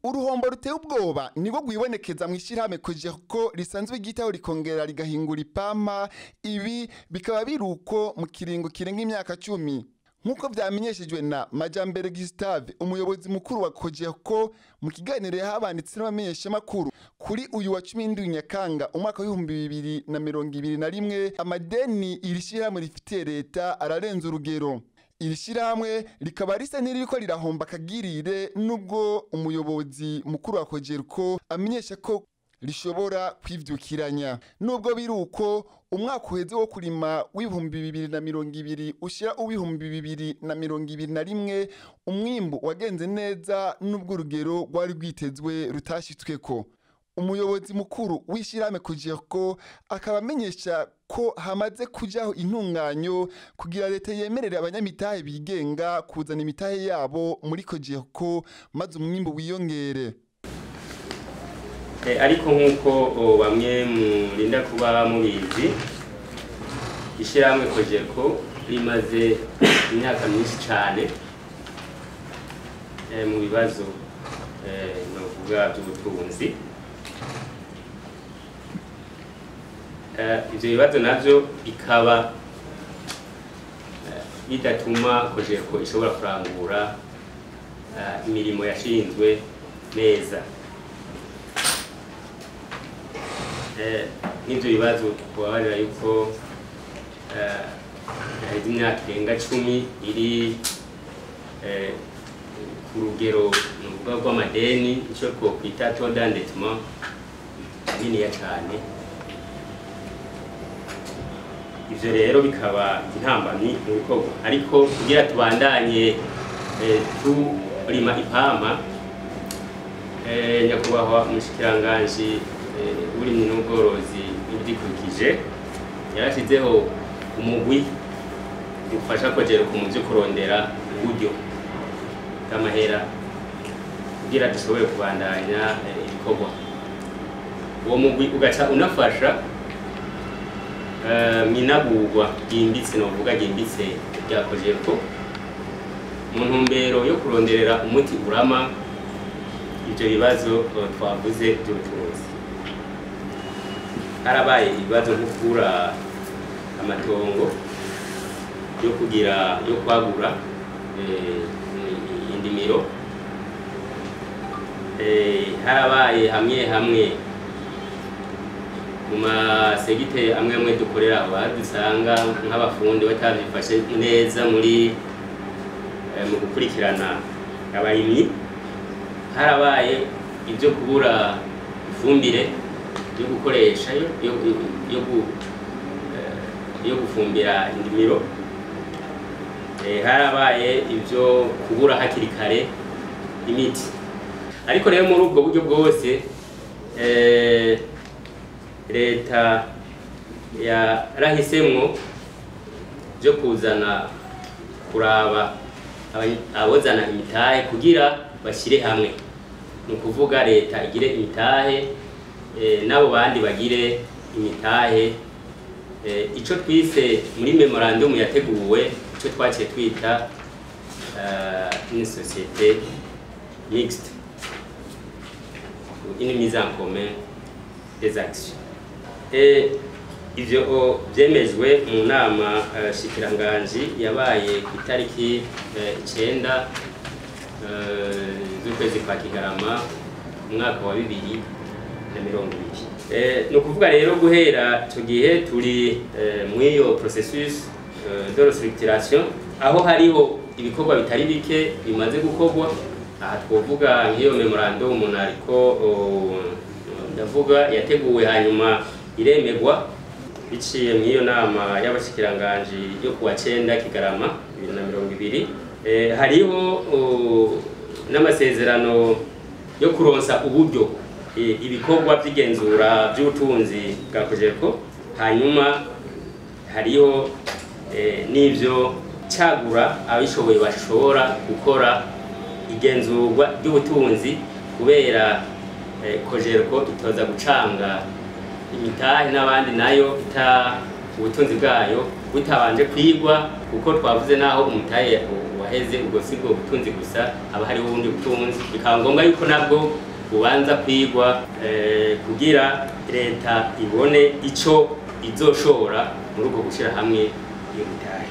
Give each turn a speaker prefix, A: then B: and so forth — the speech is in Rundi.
A: Uruhombo ruteye ubwoba nibwo gwibonekeza mw'ishirahamwe Cogerco risanzwe ryitaho rikongera rigahingura ipampa, ibi bikaba biruko mu kiringo kirenga imyaka 10 nkuko vyamenyeshejwe na Majambere Gustave umuyobozi mukuru wa Cogerco mu kiganiro yahabanditse n'abamenyesha makuru kuri uyu wa 17 Nyakanga umwaka wa 2021 amadeni irishirahamwe rifitiye leta ararenza urugero. Iri shirahamwe rikaba risa n'iriko rirahomba kagirire nubwo umuyobozi mukuru wa Cogerco amenyesha ko rishobora kwivyukiranya. Nubwo biruko umwaka uheze wo kurima w'2020 ushira u'2021 umwimbu wagenze neza nubwo urugero rwari rwitezwe rutashitsweko. Umuyobozi mukuru w'ishirahamwe Cogerco akaba amenyesha ko hamaze kujaho intunganyo kugira leta yemerere abanyamitahe bigenga kuzana imitahe yabo muri Cogerco maze umwimbu wiyongere.
B: Ariko nkuko bamwe murinda kuba mubizi, ishirahamwe Cogerco rimaze imyaka myinshi cyane mu bibazo novuga by'ubutunzi. Ivyo bibazo navyo bikaba bidatuma Cogerco ishobora kurangura imirimo yashinzwe neza. N'ivyo bibazo kubabarira yuko hari imyaka irenga 10 iri ku rugero n'ubwo rw'amadeni ico twokwita taux d'endettement niniya cyane. Ivyo rero bikaba intambamyi mu bikorwa, ariko kugira tubandanye turima ipampa, nyakubahwa umushikiranganji w'uburimyi n'ubworozi n'ibidukikije yarashizeho umugwi ufasha Cogerco mu byo kurondera uburyo bw'amahera kugira dushobore kubandanya ibikorwa. Uwo mugwi ugaca unafasha minagurwa ryimbitse novuga ryimbitse rya Cogerco mu ntumbero yo kuronderera umuti urama ivyo bibazo twavuze by'ubutunzi. Harabaye ibibazo nko kubura amatongo yo kwagura indimiro. Harabaye hamwe mu masegite amwe dukorera abadusanga nk'abafundi batabifashe neza muri mu gukurikirana abarimyi. Harabaye ibyo kubura ifumbire yo gukoresha yo gufumbira indimiro. Harabaye ibyo kubura hakiri kare imiti. Ariko rero muri ubwo buryo bwose leta yarahisemwo byo kuzana kuraba abozana imitahe kugira bashyire hamwe. Ni ukuvuga leta igire imitahe nabo bandi bagire imitahe. Ico twise muri memorandum yateguwe ico twaciye twita une société mixte, une mise en commun des actions. Ivyo vyemejwe mu nama shikiranganji yabaye ku itariki 9 z'ukwezi kwa Kigarama umwaka wa 2020. Ni ukuvuga rero guhera icyo gihe turi mw'iyo processus de restructuration, aho hariho ibikorwa bitari bike bimaze gukorwa. Aha twovuga nk'iyo memorandum ariko ndavuga yateguwe hanyuma iremegwa biciye mw'iyo nama y'abashikiranganji yo kuwa 9 Kigarama 2020. Hariho n'amasezerano yo kuronsa uburyo ibikorwa by'igenzura by'ubutunzi bwa Cogerco. Hanyuma hariho n'ivyo cagura abishoboye bashobora gukora igenzurwa ry'ubutunzi, kubera Cogerco itoza gucanga imitahe n'abandi nayo ubutunzi bwayo butabanje kwigwa, kuko twavuze naho umutahe waheze ubwo si bwo butunzi gusa haba hariho ubundi butunzi bikaba ngombwa yuko nabwo bubanza kwigwa kugira leta ibone ico izoshora muri ubwo gushyira hamwe iyo mitahe.